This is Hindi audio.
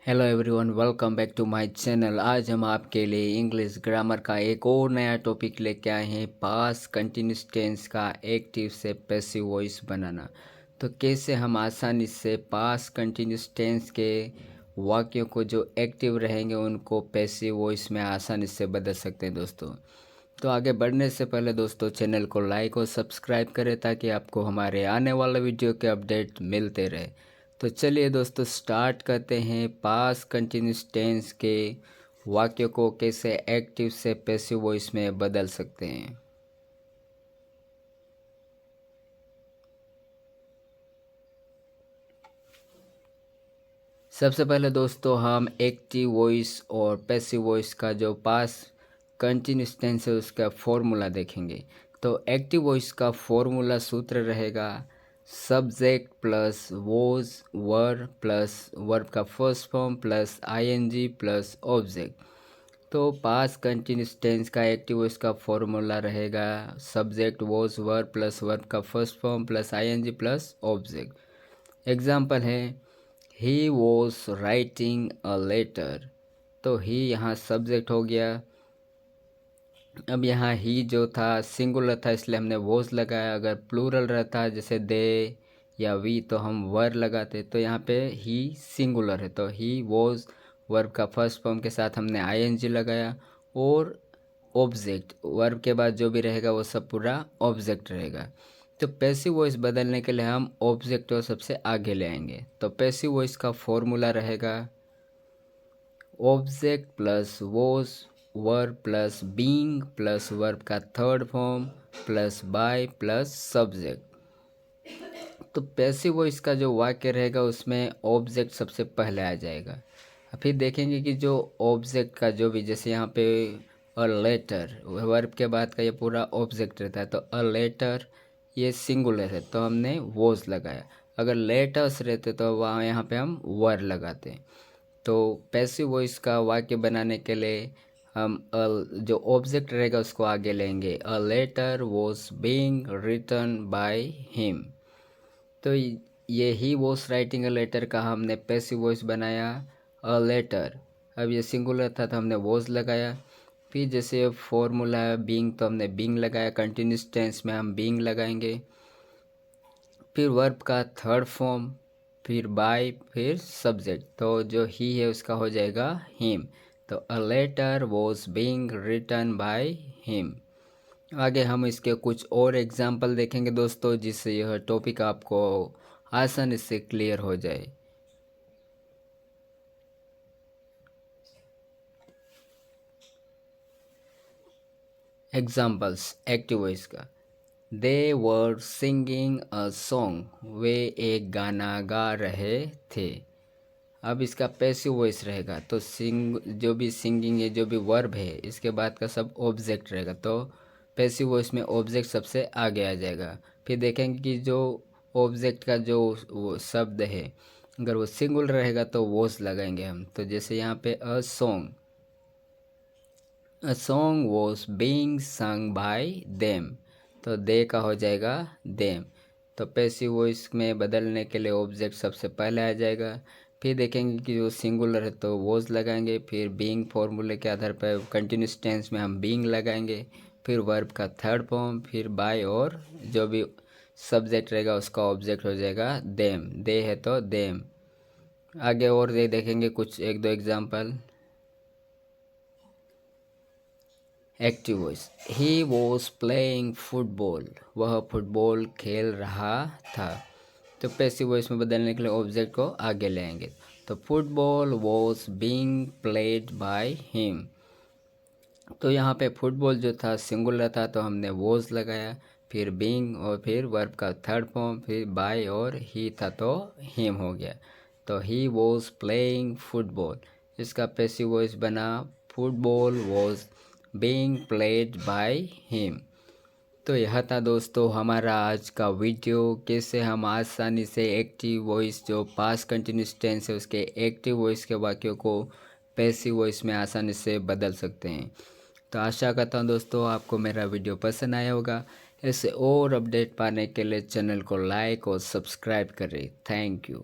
Hello everyone, welcome back to my channel. आज हम आपके लिए इंग्लिश ग्रामर का एक और नया टॉपिक लेके आए हैं, पास्ट कंटिन्यूस टेंस का एक्टिव से पैसिव वॉइस बनाना। तो कैसे हम आसानी से पास्ट कंटिन्यूस टेंस के वाक्यों को जो एक्टिव रहेंगे उनको पैसिव वॉइस में आसानी से बदल सकते हैं दोस्तों। तो आगे बढ़ने से पहले दोस्तों चैनल को लाइक और सब्सक्राइब करें ताकि आपको हमारे आने वाले वीडियो के अपडेट मिलते रहे। तो चलिए दोस्तों स्टार्ट करते हैं पास्ट कंटिन्यूस टेंस के वाक्यों को कैसे एक्टिव से पैसिव वॉइस में बदल सकते हैं। सबसे पहले दोस्तों हम एक्टिव वॉइस और पैसिव वॉइस का जो पास्ट कंटिन्यूस टेंस है उसका फॉर्मूला देखेंगे। तो एक्टिव वॉइस का फॉर्मूला सूत्र रहेगा subject plus was were plus verb का first form plus ING plus object. तो पास्ट कंटिन्यूस टेंस का एक्टिव वॉइस का फॉर्मूला रहेगा subject was were plus verb का first form plus ING plus object. Example है he was writing a letter. तो ही यहाँ सब्जेक्ट हो गया। अब यहाँ ही जो था सिंगुलर था इसलिए हमने वॉज लगाया। अगर प्लूरल रहता जैसे दे या वी तो हम वर लगाते। तो यहाँ पे ही सिंगुलर है तो ही वॉज वर्ब का फर्स्ट फॉर्म के साथ हमने आईएनजी लगाया और ऑब्जेक्ट वर्ब के बाद जो भी रहेगा वो सब पूरा ऑब्जेक्ट रहेगा। तो पैसिव वॉइस बदलने के लिए हम ऑब्जेक्ट को सबसे आगे ले आएंगे। तो पैसिव वॉइस का फॉर्मूला रहेगा object plus was verb plus being plus verb का third form plus by plus subject. तो पैसिव वॉइस का जो वाक्य रहेगा उसमें ऑब्जेक्ट सबसे पहले आ जाएगा। फिर देखेंगे कि जो ऑब्जेक्ट का जो भी जैसे यहाँ पे अ लेटर वर्ब के बाद का ये पूरा ऑब्जेक्ट रहता है। तो अ लेटर ये सिंगुलर है तो हमने वॉज लगाया। अगर लेटर्स रहते तो वहाँ यहाँ पे हम वर लगाते। तो पैसिव वॉइस का वाक्य बनाने के लिए हम जो ऑब्जेक्ट रहेगा उसको आगे लेंगे। A letter was being written by him. तो ये he was writing a letter का हमने पैसिव वॉइस बनाया अ लेटर। अब ये सिंगुलर था तो हमने वॉज लगाया। फिर जैसे फॉर्मूला है बीइंग तो हमने बीइंग लगाया। कंटिन्यूस टेंस में हम बीइंग लगाएंगे। फिर वर्ब का थर्ड फॉर्म फिर बाय फिर सब्जेक्ट। तो जो ही है उसका हो जाएगा हिम। तो a letter was being written by him. आगे हम इसके कुछ और एग्जाम्पल देखेंगे दोस्तों जिससे यह टॉपिक आपको आसानी से क्लियर हो जाए। एग्जाम्पल्स एक्टिव वॉइस का दे वर सिंगिंग अ सॉन्ग। वे एक गाना गा रहे थे। अब इसका पैसिव वॉइस रहेगा तो सिंग जो भी सिंगिंग है जो भी वर्ब है इसके बाद का सब ऑब्जेक्ट रहेगा। तो पैसिव वॉइस में ऑब्जेक्ट सबसे आगे आ जाएगा। फिर देखेंगे कि जो ऑब्जेक्ट का जो वो शब्द है अगर वो सिंगुलर रहेगा तो वॉज लगाएंगे हम। तो जैसे यहाँ पे a song was being sung by them. तो दे का हो जाएगा देम। तो पैसिव वॉइस में बदलने के लिए ऑब्जेक्ट सबसे पहले आ जाएगा। फिर देखेंगे कि जो सिंगुलर है तो वॉज लगाएंगे। फिर बीइंग फॉर्मूले के आधार पर कंटिन्यूस टेंस में हम बीइंग लगाएंगे। फिर वर्ब का थर्ड फॉर्म फिर बाय और जो भी सब्जेक्ट रहेगा उसका ऑब्जेक्ट हो जाएगा देम। दे है तो देम। आगे और देखेंगे कुछ एक दो example. Active voice he was playing football. वह फुटबॉल खेल रहा था। तो पैसिव वॉइस में बदलने के लिए ऑब्जेक्ट को आगे ले आएंगे। तो football was being played by him. तो यहाँ पे फुटबॉल जो था सिंगुलर था तो हमने वॉज लगाया। फिर बीइंग और फिर वर्ब का थर्ड फॉर्म फिर बाय और ही था तो हिम हो गया। तो ही वॉज प्लेइंग फुटबॉल। इसका पैसिव वॉइस बना football was being played by him. तो यह था दोस्तों हमारा आज का वीडियो कैसे हम आसानी से एक्टिव वॉइस जो पास्ट कंटिन्यूस टेंस है उसके एक्टिव वॉइस के वाक्यों को पैसिव वॉइस में आसानी से बदल सकते हैं। तो आशा करता हूँ दोस्तों आपको मेरा वीडियो पसंद आया होगा। ऐसे और अपडेट पाने के लिए चैनल को लाइक और सब्सक्राइब करें। Thank you.